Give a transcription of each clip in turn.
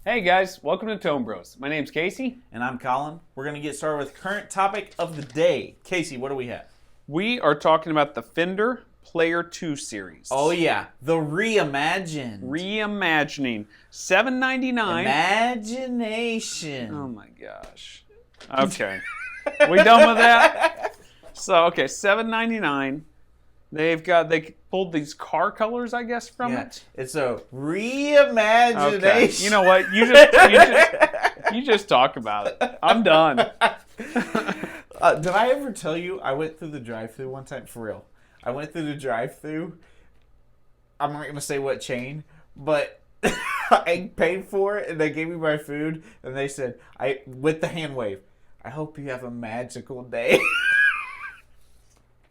Hey guys, welcome to Tone Bros. My name's Casey. And I'm Colin. We're going to get started with current topic of the day. Casey, what do we have? We are talking about the Fender Player 2 series. Oh yeah, the reimagined. Reimagining. $7.99. Imagination. Oh my gosh. Okay. We done with that? So, okay, $7.99. They pulled these car colors, I guess, from it. It's a reimagination. Okay. You know what? You just talk about it. I'm done. Did I ever tell you I went through the drive-thru one time? For real. I went through the drive-thru. I'm not going to say what chain, but I paid for it and they gave me my food and they said, with the hand wave, I hope you have a magical day.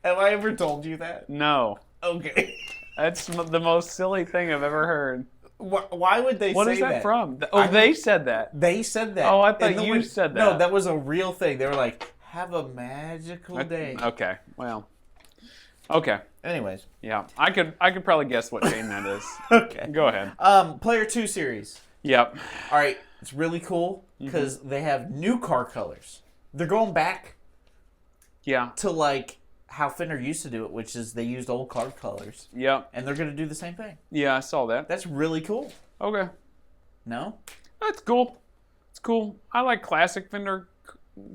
Have I ever told you that? No. Okay. That's the most silly thing I've ever heard. Why would they say that? What is that from? They said that. They said that. Oh, I thought you said that. No, that was a real thing. They were like, have a magical day. Okay, well. Okay. Anyways. Yeah, I could probably guess what chain that is. Okay. Go ahead. Player 2 series. Yep. All right. It's really cool because they have new car colors. They're going back to like how Fender used to do it, which is they used old car colors. Yep. And they're going to do the same thing. Yeah, I saw that. That's really cool. Okay. No? That's cool. It's cool. I like classic Fender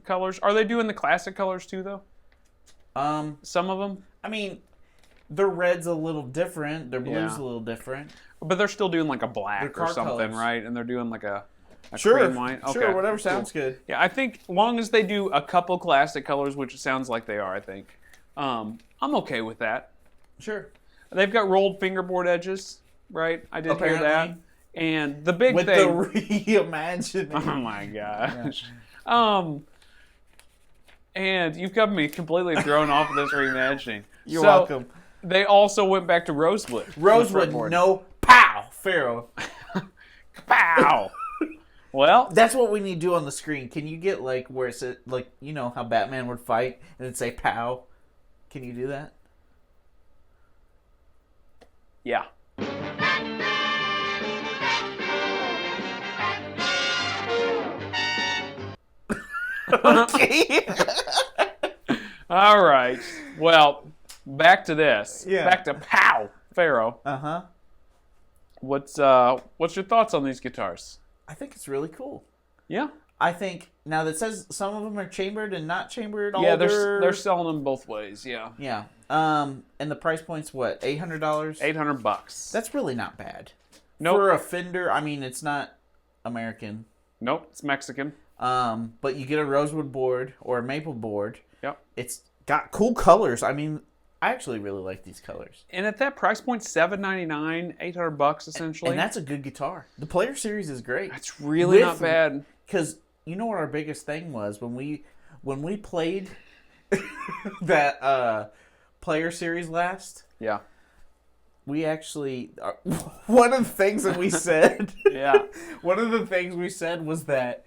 colors. Are they doing the classic colors too, though? Some of them? I mean, their red's a little different. Their blue's a little different. But they're still doing like a black or something, colors. Right? And they're doing like a cream white. Okay. Sure, whatever sounds good. Yeah, I think as long as they do a couple classic colors, which it sounds like they are, I think, I'm okay with that. Sure. They've got rolled fingerboard edges, right? I did hear that. And the big with thing... With the reimagining. Oh my gosh. Yeah. And you've got me completely thrown off of this reimagining. You're welcome. They also went back to Rosewood. Rosewood, no pow, Pharaoh. Pow. Well, that's what we need to do on the screen. Can you get like where it's like, you know how Batman would fight and it'd say pow? Can you do that? Yeah. Okay. All right. Well, back to this. Yeah. Back to pow, Pharaoh. Uh-huh. What's your thoughts on these guitars? I think it's really cool. Yeah. I think now that says some of them are chambered and not chambered. Yeah, they're selling them both ways. Yeah. Yeah. And the price point's what? $800. $800. That's really not bad. Nope. For a Fender, I mean, it's not American. Nope, it's Mexican. But you get a rosewood board or a maple board. Yep. It's got cool colors. I mean, I actually really like these colors. And at that price point, $799, $800 essentially. And that's a good guitar. The Player series is great. That's really not bad. Because you know what our biggest thing was when we played that Player series last. Yeah. We actually one of the things that we said. Yeah. One of the things we said was that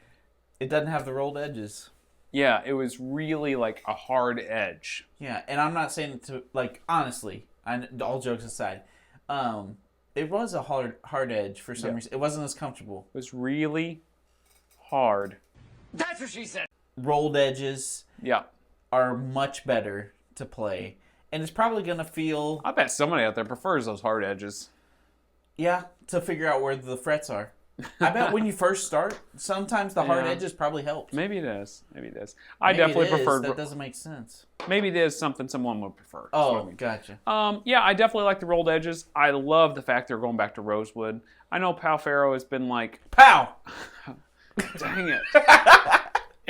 it doesn't have the rolled edges. Yeah, it was really like a hard edge. Yeah, and I'm not saying it to, like, honestly, all jokes aside, it was a hard edge for some reason. It wasn't as comfortable. It was really hard. That's what she said. Rolled edges are much better to play. And it's probably going to feel... I bet somebody out there prefers those hard edges. Yeah, to figure out where the frets are. I bet when you first start, sometimes the hard edges probably help. Maybe it is. I definitely prefer. That doesn't make sense. Maybe it is something someone would prefer. Oh, gotcha. Yeah, I definitely like the rolled edges. I love the fact they're going back to rosewood. I know Pal Pharaoh has been like... Pow! Dang it.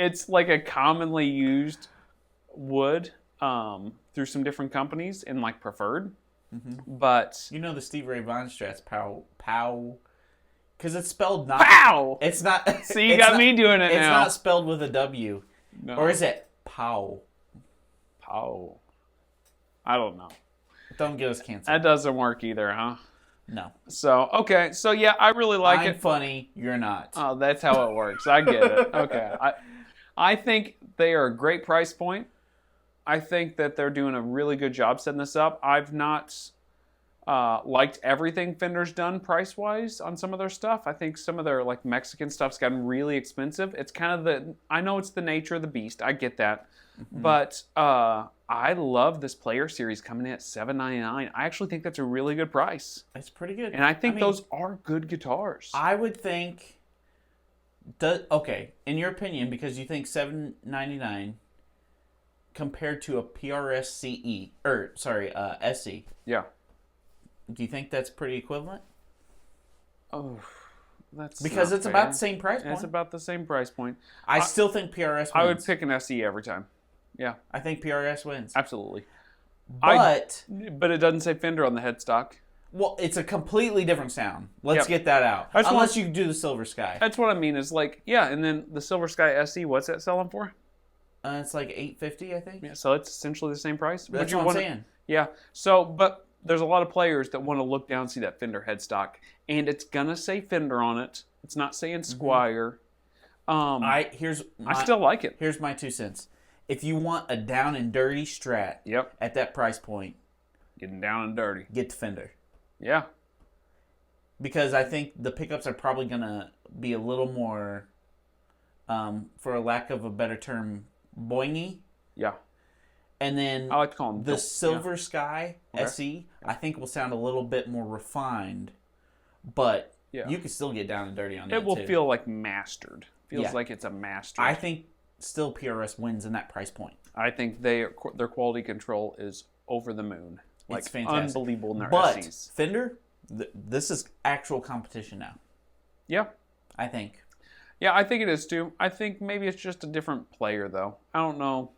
It's like a commonly used wood through some different companies and like preferred. Mm-hmm. But... You know the Steve Ray Vaughan Strats, pow... Because it's spelled not... Pow! It's not... See, you got me doing it now. It's not spelled with a W. No. Or is it pow? Pow. I don't know. Don't get us canceled. That doesn't work either, huh? No. So, okay. So, yeah, I really like it. I'm funny. You're not. Oh, that's how it works. I get it. Okay. I think they are a great price point. I think that they're doing a really good job setting this up. I've not Liked everything Fender's done price-wise on some of their stuff. I think some of their like Mexican stuff's gotten really expensive. It's kind of I know it's the nature of the beast. I get that. But I love this Player series coming in at $799. I actually think that's a really good price. It's pretty good. And I think those are good guitars. I would think... Okay, in your opinion, because you think $799 compared to a PRS CE, SE. Yeah. Do you think that's pretty equivalent? Oh, that's because it's fair. about the same price point. It's about the same price point. I still think PRS wins. I would pick an SE every time. Yeah. I think PRS wins. Absolutely. But it doesn't say Fender on the headstock. Well, it's a completely different sound. Let's get that out. Unless you do the Silver Sky. That's what I mean. Is like, yeah, and then the Silver Sky SE, what's that selling for? It's like $850, I think. Yeah, so it's essentially the same price. That's what I'm saying. Yeah. So, but there's a lot of players that want to look down and see that Fender headstock, and it's gonna say Fender on it. It's not saying Squire. I still like it. Here's my 2 cents. If you want a down and dirty Strat, at that price point, getting down and dirty, get the Fender. Yeah. Because I think the pickups are probably gonna be a little more, for a lack of a better term, boingy. Yeah. And then I like to call them the Silver Sky SE, I think will sound a little bit more refined, but you can still get down and dirty on that. It will feel like mastered. Feels like it's a mastered. I think still PRS wins in that price point. I think their quality control is over the moon. Like, it's fantastic. Unbelievable in their but SEs. Fender, this is actual competition now. Yeah. I think. Yeah, I think it is too. I think maybe it's just a different player, though. I don't know.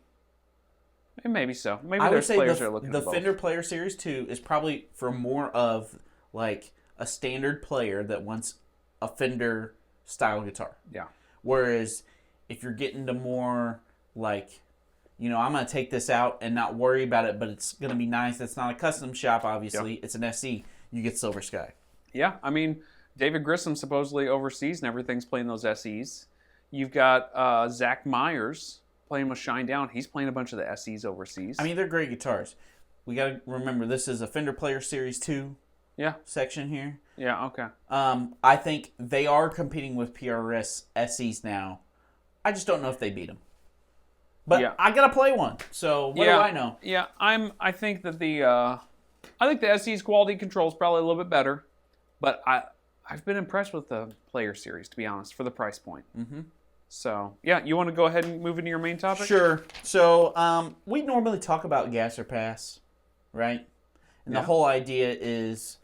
Maybe so. Maybe there's players that are looking at both. The Fender Player Series 2 is probably for more of like a standard player that wants a Fender style guitar. Yeah. Whereas if you're getting to more like, you know, I'm going to take this out and not worry about it, but it's going to be nice. It's not a custom shop, obviously. It's an SE. You get Silver Sky. Yeah. I mean, David Grissom supposedly overseas and everything's playing those SEs. You've got Zach Myers playing with Shine Down. He's playing a bunch of the SEs overseas. I mean, they're great guitars. We got to remember, this is a Fender Player Series 2 section here. Yeah, okay. I think they are competing with PRS SEs now. I just don't know if they beat them. But I got to play one, so what do I know? Yeah, I think that the SE's quality control is probably a little bit better, but I've been impressed with the Player Series, to be honest, for the price point. Mm-hmm. So, yeah, you want to go ahead and move into your main topic? Sure. So, we normally talk about gas or pass, right? And the whole idea is...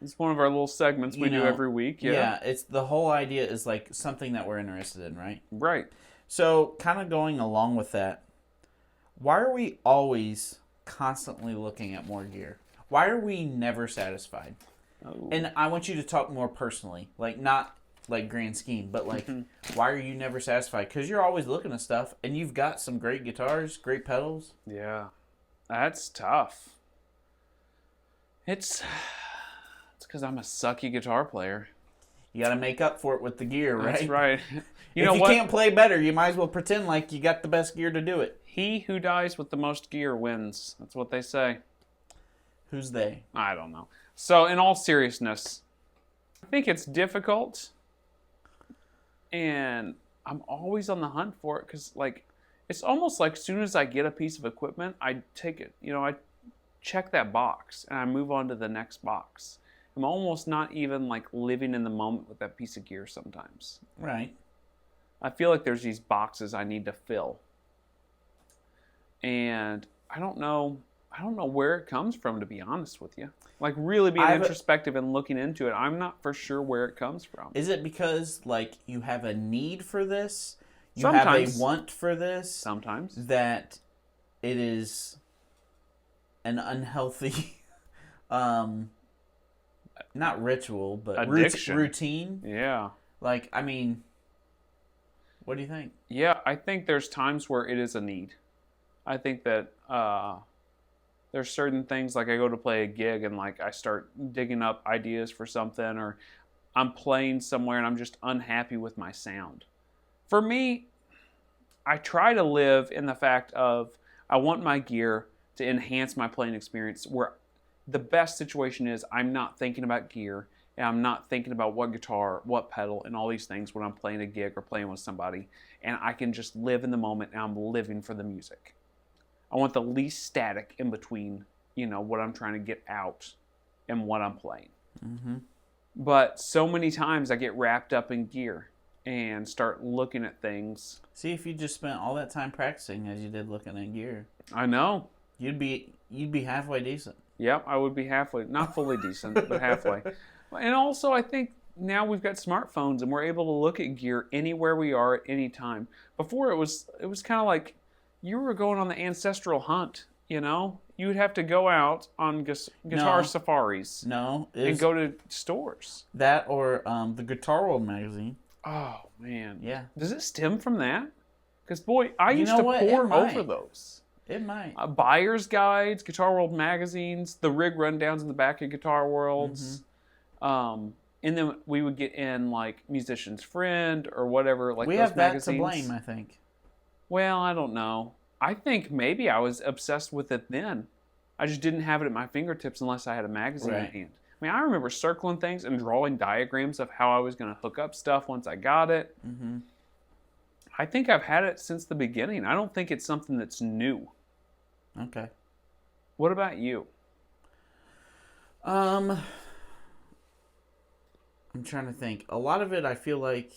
It's one of our little segments we do every week. Yeah, it's the whole idea is like something that we're interested in, right? Right. So, kind of going along with that, why are we always constantly looking at more gear? Why are we never satisfied? Oh. And I want you to talk more personally, like not like grand scheme, but like why are you never satisfied? Because you're always looking at stuff, and you've got some great guitars, great pedals. Yeah, that's tough. It's because I'm a sucky guitar player. You got to make up for it with the gear, right? That's right. If you can't play better, you might as well pretend like you got the best gear to do it. He who dies with the most gear wins. That's what they say. Who's they? I don't know. So, in all seriousness, I think it's difficult, and I'm always on the hunt for it because, like, it's almost like as soon as I get a piece of equipment, I take it, I check that box, and I move on to the next box. I'm almost not even, like, living in the moment with that piece of gear sometimes. Right. I feel like there's these boxes I need to fill. And I don't know where it comes from, to be honest with you. Like, really being introspective and looking into it, I'm not for sure where it comes from. Is it because, like, you have a need for this? Sometimes. Have a want for this? Sometimes. That it is an unhealthy, not ritual, but routine? Yeah. Like, I mean, what do you think? Yeah, I think there's times where it is a need. I think that there's certain things, like I go to play a gig and like I start digging up ideas for something, or I'm playing somewhere and I'm just unhappy with my sound. For me, I try to live in the fact of I want my gear to enhance my playing experience, where the best situation is I'm not thinking about gear, and I'm not thinking about what guitar, what pedal, and all these things when I'm playing a gig or playing with somebody. And I can just live in the moment, and I'm living for the music. I want the least static in between, what I'm trying to get out and what I'm playing. Mm-hmm. But so many times I get wrapped up in gear and start looking at things. See, if you just spent all that time practicing as you did looking at gear, I know. you'd be halfway decent. Yep, I would be halfway, not fully decent, but halfway. And also, I think now we've got smartphones and we're able to look at gear anywhere we are at any time. Before it was kind of like you were going on the ancestral hunt. You would have to go out on guitar safaris. No, and go to stores. That or the Guitar World magazine. Oh man, yeah. Does it stem from that? Because boy, I used to pore over those. It might. Buyer's guides, Guitar World magazines, the rig rundowns in the back of Guitar Worlds. Mm-hmm. And then we would get in like Musician's Friend or whatever. Like we those have that magazines. to blame, I think. Well, I don't know. I think maybe I was obsessed with it then. I just didn't have it at my fingertips unless I had a magazine in hand. I mean, I remember circling things and drawing diagrams of how I was going to hook up stuff once I got it. Mm-hmm. I think I've had it since the beginning. I don't think it's something that's new. Okay. What about you? I'm trying to think. A lot of it I feel like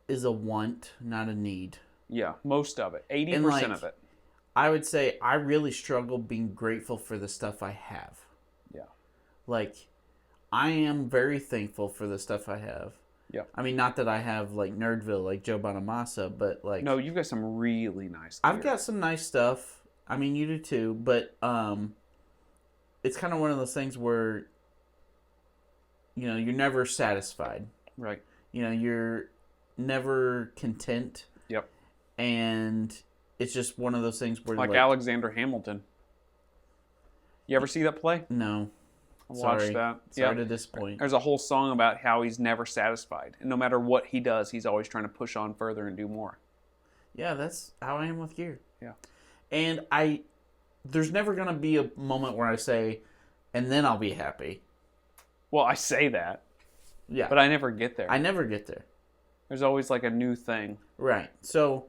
is a want, not a need. Yeah, most of it. 80% of it. I would say I really struggle being grateful for the stuff I have. Yeah. Like, I am very thankful for the stuff I have. Yeah. I mean, not that I have, like, Nerdville, like Joe Bonamassa, but, like... No, you've got some really nice gear. I've got some nice stuff. I mean, you do too, but it's kind of one of those things where, you're never satisfied. Right. You're never content. Yep. And it's just one of those things where... Like Alexander Hamilton. You ever see that play? No. I watched that. Sorry to disappoint. There's a whole song about how he's never satisfied. And no matter what he does, he's always trying to push on further and do more. Yeah, that's how I am with gear. Yeah. And there's never going to be a moment where I say, and then I'll be happy. Well, I say that. Yeah. But I never get there. I never get there. There's always like a new thing. Right. So,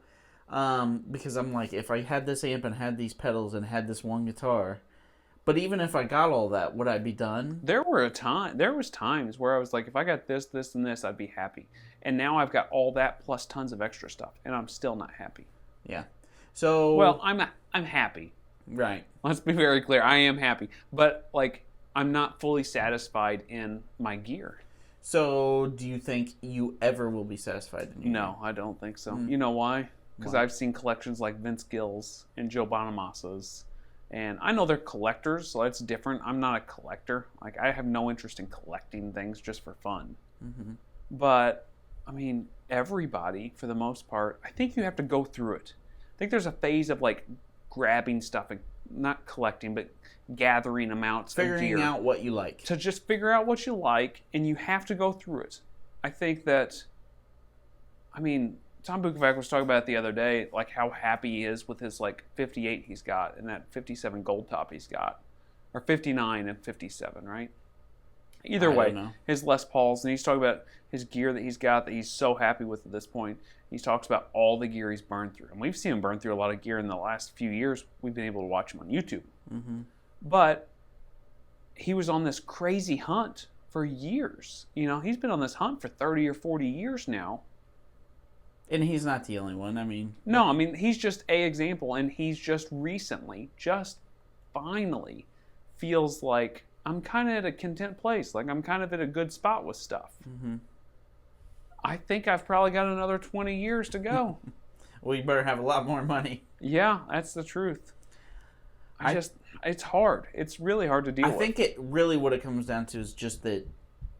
because I'm like, if I had this amp and had these pedals and had this one guitar, but even if I got all that, would I be done? There was times where I was like, if I got this, this, and this, I'd be happy. And now I've got all that plus tons of extra stuff, and I'm still not happy. Yeah. So. Well, I'm happy. Right. Let's be very clear. I am happy, but like I'm not fully satisfied in my gear. So, do you think you ever will be satisfied in your gear? No, I don't think so. You know why? Because I've seen collections like Vince Gill's and Joe Bonamassa's. And I know they're collectors, so that's different. I'm not a collector. Like, I have no interest in collecting things just for fun. Mm-hmm. But, I mean, everybody, for the most part, I think you have to go through it. I think there's a phase of, like, grabbing stuff and not collecting, but gathering amounts of gear. Figuring out what you like. To just figure out what you like, and you have to go through it. I think that, I mean... Tom Bukovac was talking about it the other day, like how happy he is with his like 58 he's got and that 57 gold top he's got, or 59 and 57, right? Either way, his Les Pauls, and he's talking about his gear that he's got that he's so happy with at this point. He talks about all the gear he's burned through, and we've seen him burn through a lot of gear in the last few years. We've been able to watch him on YouTube, but he was on this crazy hunt for years. He's been on this hunt for 30 or 40 years now. And he's not the only one. No, he's just an example, and he's just finally feels like I'm kind of at a content place. Like I'm kind of at a good spot with stuff. Mm-hmm. I think I've probably got another 20 years to go. Well, you better have a lot more money. Yeah, that's the truth. It's hard. It's really hard to deal with. I think it really what it comes down to is just that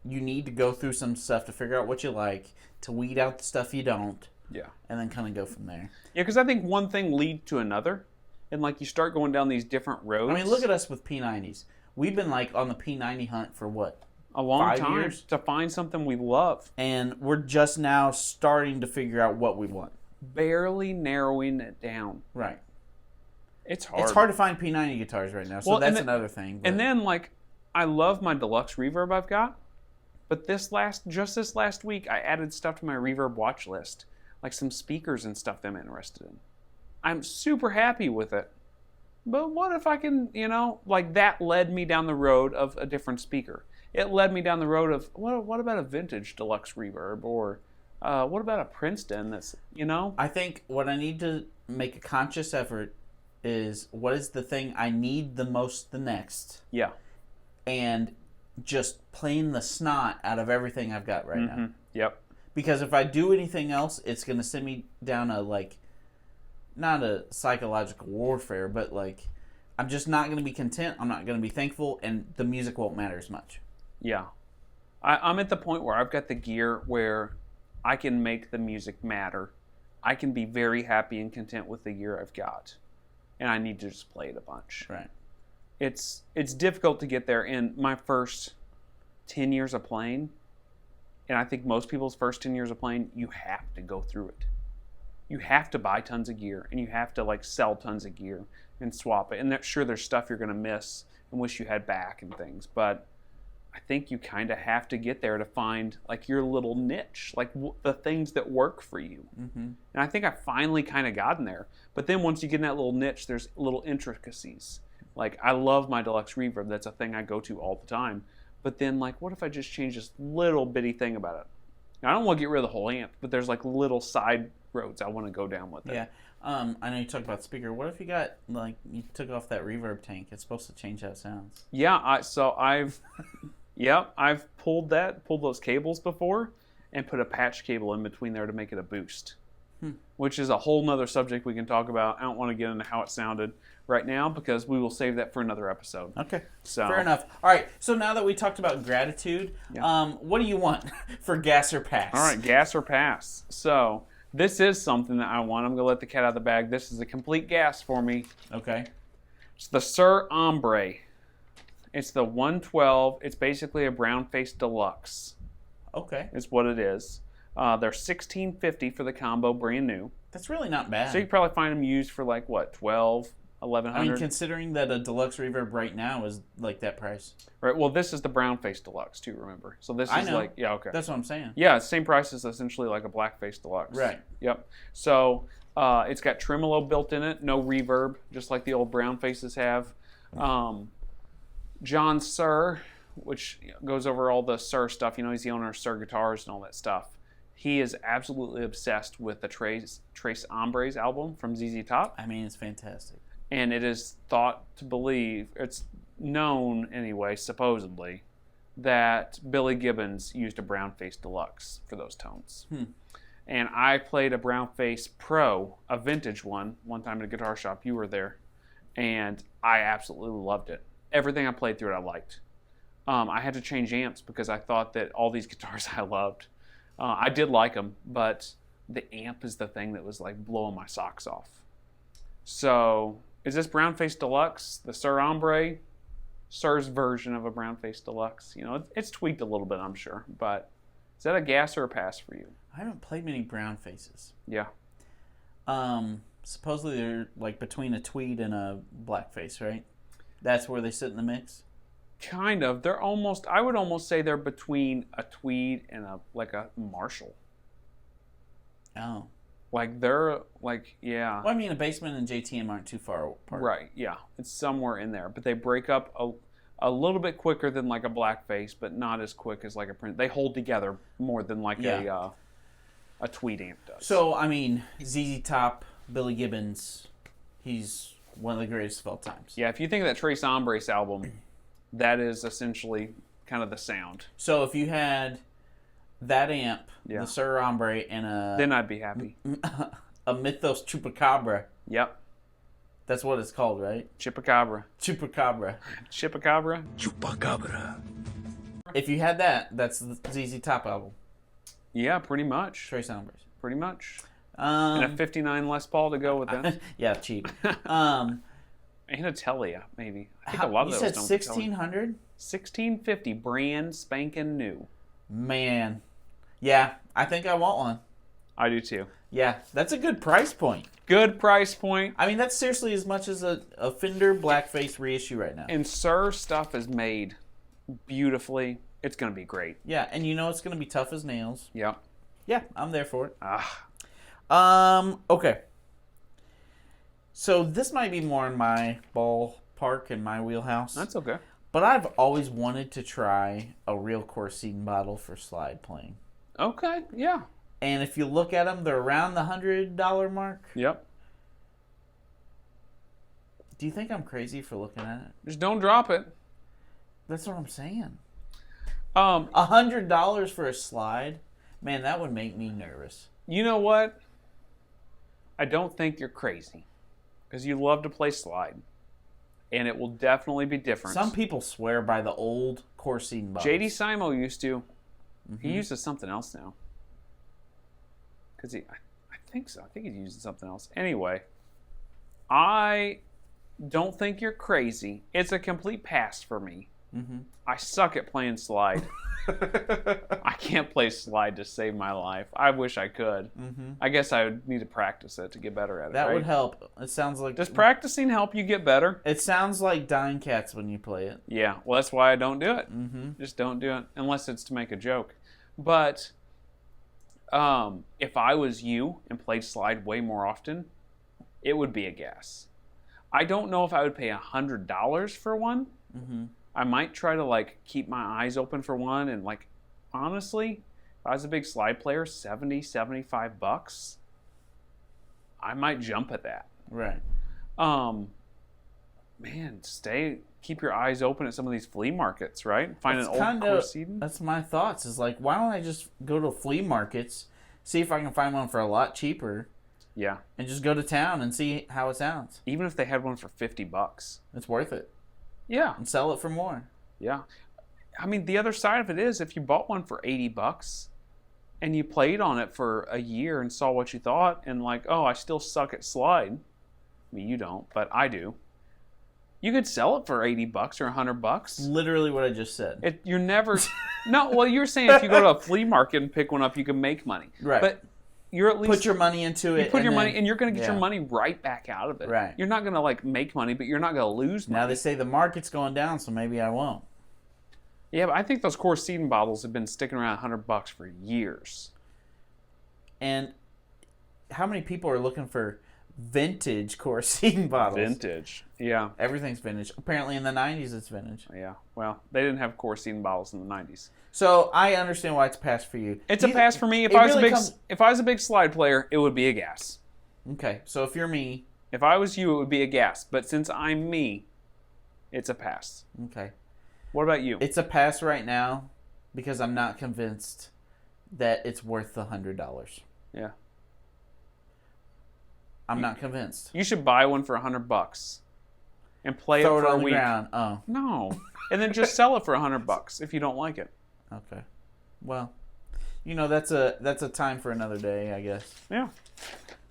you need to go through some stuff to figure out what you like, to weed out the stuff you don't. Yeah. And then kind of go from there. Yeah, because I think one thing leads to another. And like you start going down these different roads. Look at us with P90s. We've been like on the P90 hunt for what? A long 5 time years? To find something we love. And we're just now starting to figure out what we want. Barely narrowing it down. Right. It's hard. It's hard to find P90 guitars right now, so that's another thing. But. And then, like, I love my deluxe reverb I've got, but this last week, I added stuff to my reverb watch list, like some speakers and stuff that I'm interested in. I'm super happy with it. But what if I can, like that led me down the road of a different speaker. It led me down the road of, what about a vintage deluxe reverb? Or what about a Princeton that's, I think what I need to make a conscious effort is what is the thing I need the most the next. Yeah. And just playing the snot out of everything I've got right now. Yep. Because if I do anything else, it's going to send me down a, like, not a psychological warfare, but, like, I'm just not going to be content. I'm not going to be thankful, and the music won't matter as much. Yeah. I'm at the point where I've got the gear where I can make the music matter. I can be very happy and content with the gear I've got. And I need to just play it a bunch. Right. It's difficult to get there in my first 10 years of playing. And I think most people's first 10 years of playing, you have to go through it. You have to buy tons of gear, and you have to, like, sell tons of gear and swap it. And sure, there's stuff you're going to miss and wish you had back and things, but I think you kind of have to get there to find, like, your little niche, like the things that work for you. Mm-hmm. And I think I finally kind of gotten there. But then once you get in that little niche, there's little intricacies. Like, I love my deluxe reverb. That's a thing I go to all the time. But then, like, what if I just change this little bitty thing about it? Now, I don't want to get rid of the whole amp, but there's, like, little side roads I want to go down with it. Yeah. I know you talked about speaker. What if you got, like, you took off that reverb tank? It's supposed to change how it sounds. Yeah, I've pulled those cables before and put a patch cable in between there to make it a boost. Which is a whole nother subject we can talk about. I don't want to get into how it sounded right now because we will save that for another episode. Okay. So fair enough. All right. So now that we talked about gratitude, what do you want for gas or pass? All right, gas or pass. So this is something that I want. I'm going to let the cat out of the bag. This is a complete gas for me. Okay. It's the Suhr Hombre. It's the 112. It's basically a brown-faced deluxe. Okay. Is what it is. They're $1,650 for the combo, brand new. That's really not bad. So you can probably find them used for like what, $1,200, $1,100. I mean, considering that a deluxe reverb right now is like that price. Right. Well, this is the brown face deluxe too. Remember. So this is like okay. That's what I'm saying. Yeah, same price as essentially like a black face deluxe. Right. Yep. So it's got tremolo built in it, no reverb, just like the old brown faces have. John Suhr, which goes over all the Suhr stuff. He's the owner of Suhr Guitars and all that stuff. He is absolutely obsessed with the Tres Hombres album from ZZ Top. I mean, it's fantastic. And it is thought to believe, it's known anyway, supposedly, that Billy Gibbons used a brown face deluxe for those tones. And I played a brown face Pro, a vintage one time at a guitar shop. You were there. And I absolutely loved it. Everything I played through it, I liked. I had to change amps because I thought that all these guitars I loved. I did like them, but the amp is the thing that was like blowing my socks off. So, is this brown face deluxe the Suhr Hombre? Suhr's version of a brown face deluxe. It's tweaked a little bit, I'm sure. But is that a gas or a pass for you? I haven't played many brown faces. Yeah. Supposedly they're like between a tweed and a black face, right? That's where they sit in the mix. Kind of. They're almost, I would almost say they're between a tweed and a Marshall. Oh. Like they're like, yeah. Well, I mean, a Bassman and JTM aren't too far apart. Right, yeah. It's somewhere in there. But they break up a little bit quicker than like a blackface, but not as quick as like a print. They hold together more than like a tweed amp does. So, I mean, ZZ Top, Billy Gibbons, he's one of the greatest of all times. Yeah, if you think of that Tres Hombres album, that is essentially kind of the sound. So if you had that amp, the Suhr Hombre, and then I'd be happy. A Mythos Chupacabra. Yep. That's what it's called, right? Chupacabra. Chupacabra. Chupacabra. Chupacabra. If you had that, that's the ZZ Top album. Yeah, pretty much. Tres Hombres. Pretty much. And a 59 Les Paul to go with that. Yeah, cheap. And a Telia, maybe. I think a lot of those. You said 1,600? 1,650, brand spanking new. Man. Yeah, I think I want one. I do too. Yeah, that's a good price point. Good price point. I mean, that's seriously as much as a Fender Blackface reissue right now. And Suhr stuff is made beautifully. It's going to be great. Yeah, and you know it's going to be tough as nails. Yeah. Yeah, I'm there for it. Okay. So this might be more in my ballpark and my wheelhouse. That's okay. But I've always wanted to try a real Coricidin bottle for slide playing. Okay, yeah. And if you look at them, they're around the $100 mark. Yep. Do you think I'm crazy for looking at it? Just don't drop it. That's what I'm saying. $100 for a slide? Man, that would make me nervous. You know what? I don't think you're crazy. Because you love to play slide. And it will definitely be different. Some people swear by the old Coricidin bottles. J.D. Simo used to. Mm-hmm. He uses something else now. Because I think so. I think he's using something else. Anyway, I don't think you're crazy. It's a complete pass for me. Mm-hmm. I suck at playing slide. I can't play slide to save my life. I wish I could. Mm-hmm. I guess I would need to practice it to get better at it. That would help. It sounds like... Does practicing help you get better? It sounds like dying cats when you play it. Yeah, well, that's why I don't do it. Mm-hmm. Just don't do it unless it's to make a joke. But if I was you and played slide way more often, it would be a gas. I don't know if I would pay $100 for one. Mm-hmm. I might try to keep my eyes open for one, and honestly, if I was a big slide player, $70-$75, I might jump at that. Right. Man, keep your eyes open at some of these flea markets, right? Find an old Coricidin. That's my thoughts. Is why don't I just go to flea markets, see if I can find one for a lot cheaper. Yeah. And just go to town and see how it sounds. Even if they had one for $50, it's worth it. Yeah. And sell it for more. Yeah. I mean, the other side of it is if you bought one for $80 and you played on it for a year and saw what you thought and I still suck at slide. I mean, you don't, but I do. You could sell it for $80 or $100. Literally what I just said. You're never... No, well, you're saying if you go to a flea market and pick one up, you can make money. Right. But you're at least... Put your money into it. You put your money, and you're going to get your money right back out of it. Right. You're not going to make money, but you're not going to lose money. Now they say the market's going down, so maybe I won't. Yeah, but I think those Coricidin bottles have been sticking around $100 for years. And how many people are looking for vintage Coricidin bottles? Vintage, yeah. Everything's vintage. Apparently in the 90s it's vintage. Yeah, well, they didn't have Coricidin bottles in the 90s. So I understand why it's a pass for you. It's a pass for me. If I was a big slide player, it would be a gas. Okay, so if you're me... If I was you, it would be a gas. But since I'm me, it's a pass. Okay. What about you? It's a pass right now because I'm not convinced that it's worth the $100. Yeah. I'm not convinced. You should buy one for $100 and play Throw it for it on a the week. Ground. Oh. No. And then just sell it for $100 if you don't like it. Okay. Well, that's a time for another day, I guess. Yeah.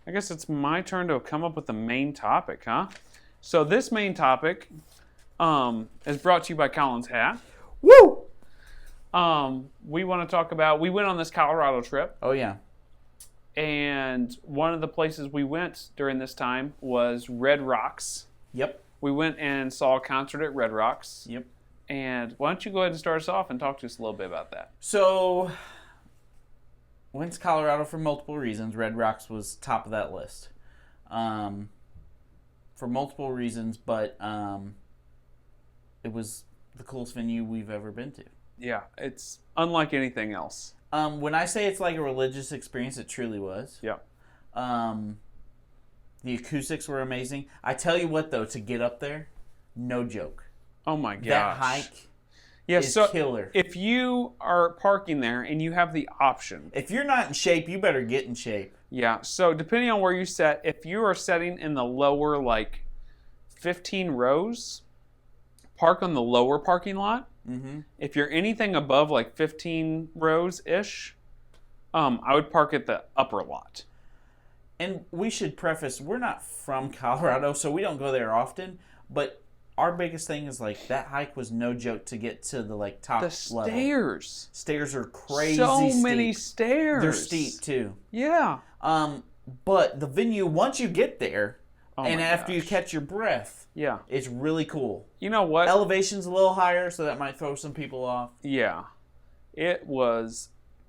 I guess it's my turn to come up with the main topic, huh? So this main topic is brought to you by Colin's Hat. Woo! We want to talk about, we went on this Colorado trip. Oh, yeah. And one of the places we went during this time was Red Rocks. Yep. We went and saw a concert at Red Rocks. Yep. And why don't you go ahead and start us off and talk to us a little bit about that? So, went to Colorado for multiple reasons. Red Rocks was top of that list. For multiple reasons, but it was the coolest venue we've ever been to. Yeah, it's unlike anything else. When I say it's like a religious experience, it truly was. Yeah. The acoustics were amazing. I tell you what, though, to get up there, no joke. Oh my gosh. That hike is killer. If you are parking there and you have the option. If you're not in shape, you better get in shape. Yeah, so depending on where you set, if you are setting in the lower 15 rows, park on the lower parking lot. Mm-hmm. If you're anything above 15 rows-ish, I would park at the upper lot. And we should preface, we're not from Colorado, so we don't go there often, but our biggest thing is that hike was no joke to get to the top level. The stairs. Stairs are crazy so steep. many stairs. They're steep too. Yeah. But the venue, once you get there, and my after you gosh. catch your breath, Yeah. it's really cool. You know what? Elevation's a little higher, so that might throw some people off. Yeah. It was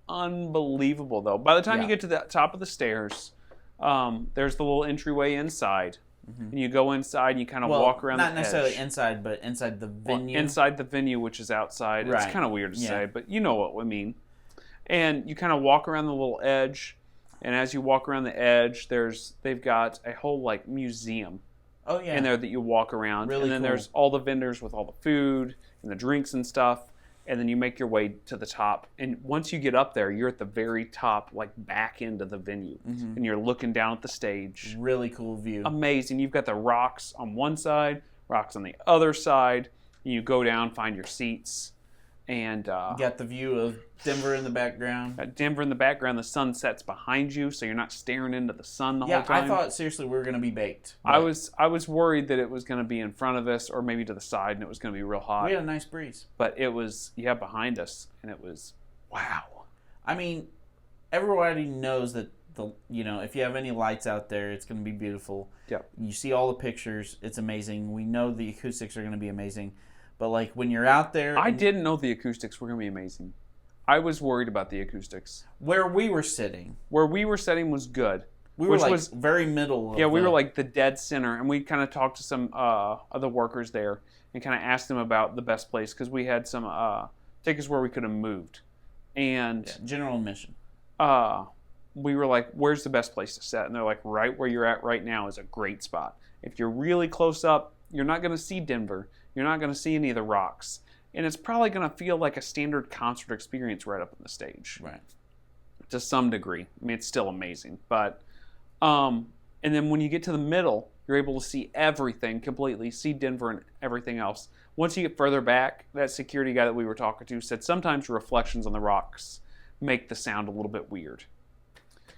unbelievable, though. By the time you get to the top of the stairs, there's the little entryway inside. And you go inside and you kind of walk around the edge. Not necessarily inside, but inside the venue. Well, inside the venue, which is outside. Right. It's kind of weird to say, but you know what we mean. And you kind of walk around the little edge. And as you walk around the edge, they've got a whole like museum in there that you walk around. Really and then cool. there's all the vendors with all the food and the drinks and stuff. And then you make your way to the top. And once you get up there, you're at the very top, like back into the venue. And you're looking down at the stage. Really cool view. Amazing. You've got the rocks on one side, rocks on the other side. And you go down, find your seats. And You got the view of Denver in the background. Denver in the background, the sun sets behind you, so you're not staring into the sun the whole time. I thought seriously we were going to be baked. I was worried that it was going to be in front of us or maybe to the side and it was going to be real hot. We had a nice breeze. But it was behind us, and it was wow. I mean, everybody knows that if you have any lights out there, it's going to be beautiful. Yep. You see all the pictures, it's amazing. We know the acoustics are going to be amazing. But like when you're out there, I didn't know the acoustics were going to be amazing. I was worried about the acoustics. where we were sitting, was good. we were was very middle. Yeah, we were like the dead center, and we kind of talked to some other workers there and kind of asked them about the best place because we had some tickets where we could have moved, and general admission. we were like, "Where's the best place to sit?" And they're like, "Right where you're at right now is a great spot. If you're really close up, you're not going to see Denver. You're not going to see any of the rocks, and it's probably going to feel like a standard concert experience right up on the stage, Right. to some degree. I mean, it's still amazing, but." And then when you get to the middle, you're able to see everything completely, see Denver and everything else. Once you get further back, that security guy that we were talking to said sometimes reflections on the rocks make the sound a little bit weird.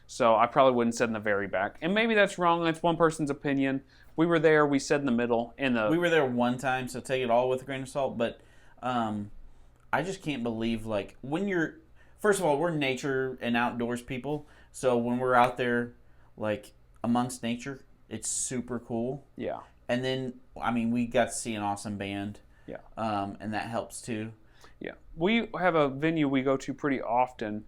So I probably wouldn't sit in the very back. And maybe that's wrong. That's one person's opinion. We were there. We sat in the middle. We were there one time, so take it all with a grain of salt. But I just can't believe, like, when you're... First of all, we're nature and outdoors people. So when we're out there, like, amongst nature, it's super cool. Yeah. And then, I mean, we got to see an awesome band. Yeah. And that helps, too. Yeah. We have a venue we go to pretty often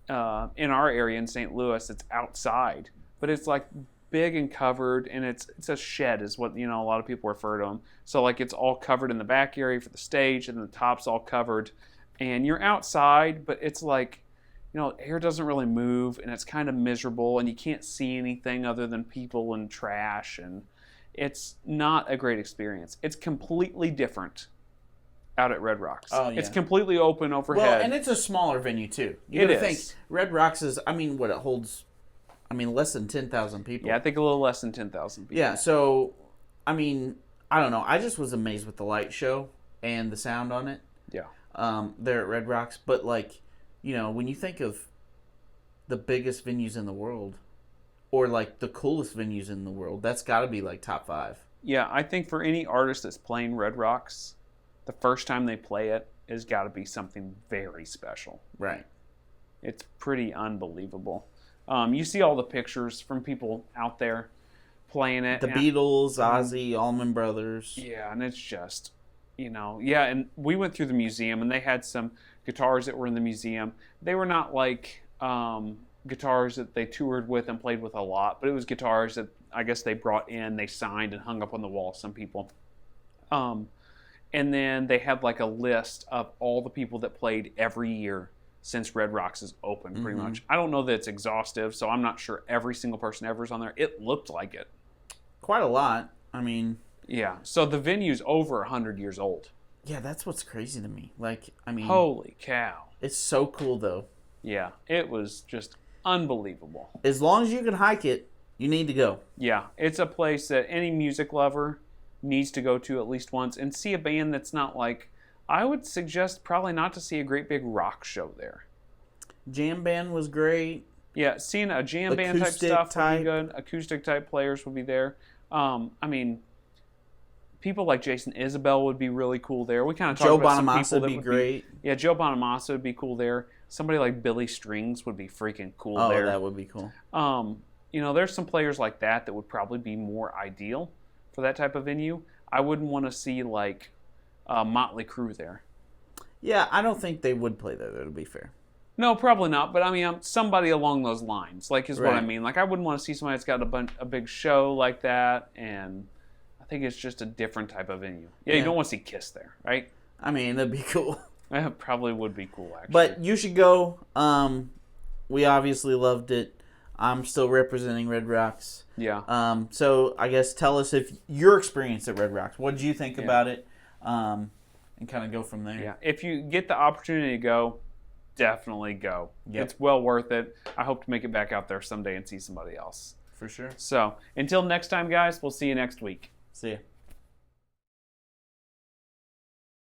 in our area in St. Louis. It's outside. But it's, like, big and covered, and it's a shed is what, a lot of people refer to them. So, like, it's all covered in the back area for the stage, and the top's all covered. And you're outside, but it's like, air doesn't really move, and it's kind of miserable, and you can't see anything other than people and trash, and it's not a great experience. It's completely different out at Red Rocks. Oh, yeah. It's completely open overhead. Well, and it's a smaller venue, too. You It gotta is. think, Red Rocks is, I mean, what it holds... less than 10,000 people. Yeah, I think a little less than 10,000 people. Yeah, so, I don't know. I just was amazed with the light show and the sound on it. Yeah. There at Red Rocks. But, like, when you think of the biggest venues in the world, or, like, the coolest venues in the world, that's got to be, like, top 5. Yeah, I think for any artist that's playing Red Rocks, the first time they play it has got to be something very special. Right. It's pretty unbelievable. You see all the pictures from people out there playing it. The Beatles, Ozzy, Allman Brothers. Yeah, and it's just, and we went through the museum, and they had some guitars that were in the museum. They were not like guitars that they toured with and played with a lot, but it was guitars that I guess they brought in, they signed and hung up on the wall, some people. And then they had like a list of all the people that played every year since Red Rocks is open, pretty much. I don't know that it's exhaustive, so I'm not sure every single person ever is on there. It looked like it. Quite a lot. Yeah, so the venue's over 100 years old. Yeah, that's what's crazy to me. Holy cow. It's so cool, though. Yeah, it was just unbelievable. As long as you can hike it, you need to go. Yeah, it's a place that any music lover needs to go to at least once and see a band that's not like... I would suggest probably not to see a great big rock show there. Jam band was great. Yeah, seeing a jam band type stuff would be good. Acoustic type players would be there. People like Jason Isabel would be really cool there. We kind of talked about some people that would be great. Yeah, Joe Bonamassa would be cool there. Somebody like Billy Strings would be freaking cool there. there. Oh, that would be cool. there's some players like that would probably be more ideal for that type of venue. I wouldn't want to see like Motley Crue there. Yeah, I don't think they would play there, to be fair. No, probably not. But I mean, somebody along those lines, like, is what I mean. Like, I wouldn't want to see somebody that's got a big show like that, and I think it's just a different type of venue. Yeah, you don't want to see Kiss there, right? I mean, that'd be cool. That probably would be cool, actually. But you should go. We obviously loved it. I'm still representing Red Rocks. Yeah. So I guess tell us if your experience at Red Rocks. What did you think about it? And kind of go from there. Yeah. If you get the opportunity to go, definitely go. Yep. It's well worth it. I hope to make it back out there someday and see somebody else. For sure. So until next time, guys, we'll see you next week. See ya.